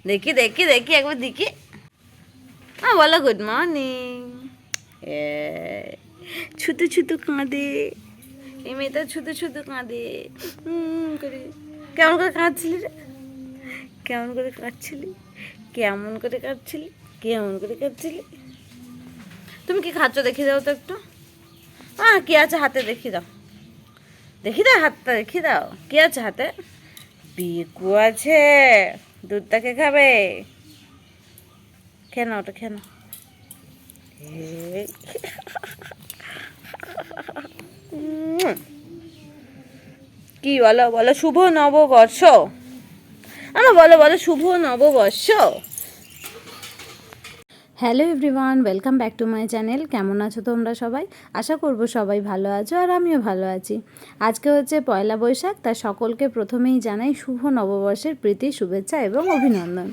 দেখি দেখি দেখি একবার দেখি। বলো গুড মর্নিং। ছুতু ছুতু কাঁদে, এই মেয়েটা ছুতু ছুতু কাঁদে করে। কেমন করে কাঁদছিলি রে? কেমন করে কাঁদছিলি? কেমন করে কাঁদছিলি? কেমন করে কাঁদছিলি? তুমি কি খাচ্ছ দেখি দাও তো একটু। কি আছে হাতে দেখি দাও, দেখি দাও হাতটা, দেখি দাও কি আছে হাতে। বিকু আছে, দুধটাকে খাবে। খেয়ে নাও ওটা, খেয়ে নাও। কি বলো বলো, শুভ নববর্ষ। বলো বলো, শুভ নববর্ষ। Hello everyone, welcome back to my channel. কেমন আছো তোমরা সবাই? আশা করব সবাই ভালো আছো, আর আমিও ভালো আছি। আজকে হচ্ছে পয়লা বৈশাখ, তাই সকলকে প্রথমেই জানাই শুভ নববর্ষের প্রীতি, শুভেচ্ছা এবং অভিনন্দন।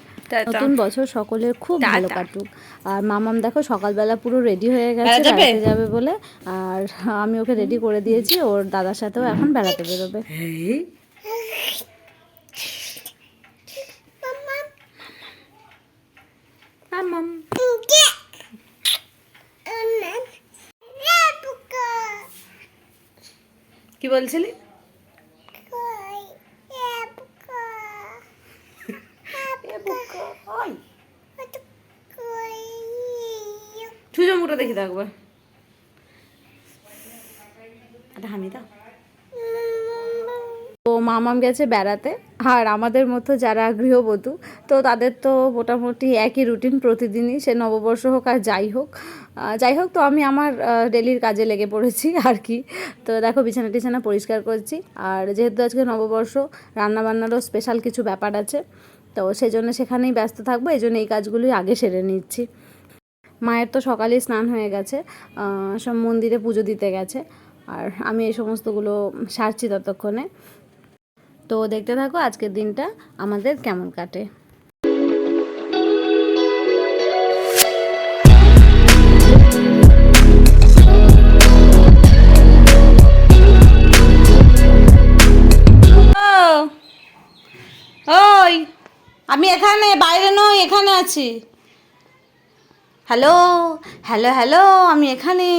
নতুন বছর সকলের খুব ভালো কাটুক। আর মামাম দেখো সকালবেলা পুরো রেডি হয়ে গেছে বেড়াতে যাবে বলে, আর আমি ওকে রেডি করে দিয়েছি। ওর দাদার সাথেও এখন বেড়াতে বেরোবে। কি বলছিলি? ছুঁজো মুটো দেখি থাকবে হামি দাও। তো মামাম গেছে বেড়াতে, আর আমাদের মতো যারা গৃহবধূ, তো তাদের তো মোটামুটি একই রুটিন প্রতিদিনই, সে নববর্ষ হোক আর যাই হোক। তো আমি আমার ডেলির কাজে লেগে পড়েছি আর কি। তো দেখো বিছানা টিছানা পরিষ্কার করছি, আর যেহেতু আজকে নববর্ষ, রান্নাবান্নারও স্পেশাল কিছু ব্যাপার আছে, তো সেই জন্য সেখানেই ব্যস্ত থাকবো। এই জন্য এই কাজগুলোই আগে সেরে নিচ্ছি। মায়ের তো সকালেই স্নান হয়ে গেছে, সব মন্দিরে পুজো দিতে গেছে, আর আমি এই সমস্তগুলো সারছি ততক্ষণে। তো দেখতে থাকো আজকের দিনটা আমাদের কেমন কাটে। ওই আমি এখানে, বাইরে নই, এখানে আছি। হ্যালো হ্যালো হ্যালো, আমি এখানে।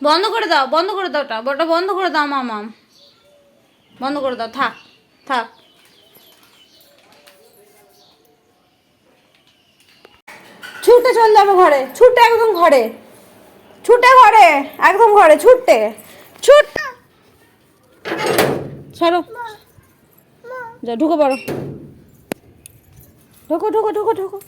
বন্ধ করে দাও, বন্ধ করে দাও, ওটা বন্ধ করে দাও মামাম, বন্ধ করে দাও। থাক থাক, ছুটে চলে যাবো ঘরে, ছুটে একদম ঘরে, ছুটে ঘরে, একদম ঘরে ছুটতে, ছুট। সরো, যা ঢুকো পড়ো, ঢোকো ঢোকো ঢোকো ঢোকো।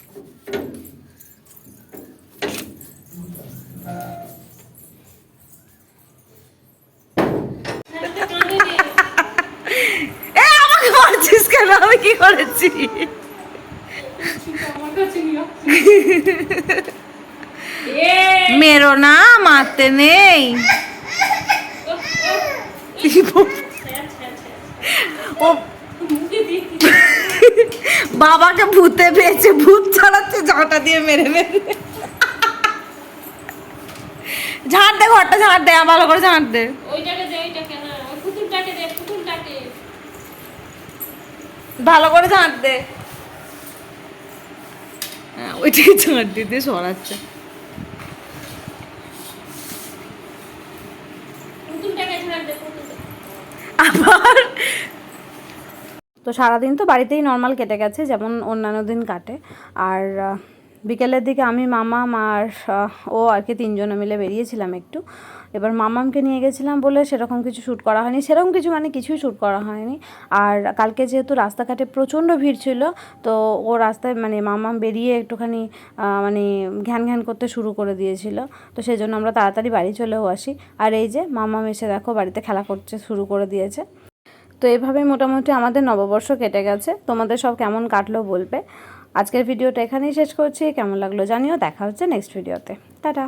আমাকে মারছিস কেন? আমি কি করেছি? মেরো না, মারতে নেই। ও বাবাকে ভূতে পেয়েছে, ভূত ছাড়াচ্ছে, ঝাঁটা দিয়ে মেরে মেরে। ঝাঁট দে, ঘরটা ঝাঁট দে, ভালো করে ঝাঁট দে। ভালো করে ঝাঁট দে। ওইটাকে ঝাঁট দিতে সরাচ্ছে। আবার তো সারাদিন তো বাড়িতেই নর্মাল কেটে গেছে, যেমন অন্যান্য দিন কাটে। আর বিকেলের দিকে আমি, মামাম আর ও আর কি তিনজনে মিলে বেরিয়েছিলাম একটু। এবার মামামকে নিয়ে গেছিলাম বলে সেরকম কিছু শ্যুট করা হয়নি, সেরকম কিছু মানে কিছুই শ্যুট করা হয়নি। আর কালকে যেহেতু রাস্তাঘাটে প্রচণ্ড ভিড় ছিল, তো ও রাস্তায় মানে মামাম বেরিয়ে একটুখানি মানে ঘ্যান ঘ্যান করতে শুরু করে দিয়েছিল, তো সেই জন্য আমরা তাড়াতাড়ি বাড়ি চলেও আসি। আর এই যে মামাম এসে দেখো বাড়িতে খেলা করতে শুরু করে দিয়েছে। তো এভাবেই মোটামুটি আমাদের নববর্ষ কেটে গেছে। তোমাদের সব কেমন কাটলো বলবে। আজকের ভিডিওটা এখানেই শেষ করছি। কেমন লাগলো জানিও। দেখা হচ্ছে নেক্সট ভিডিওতে। টাটা।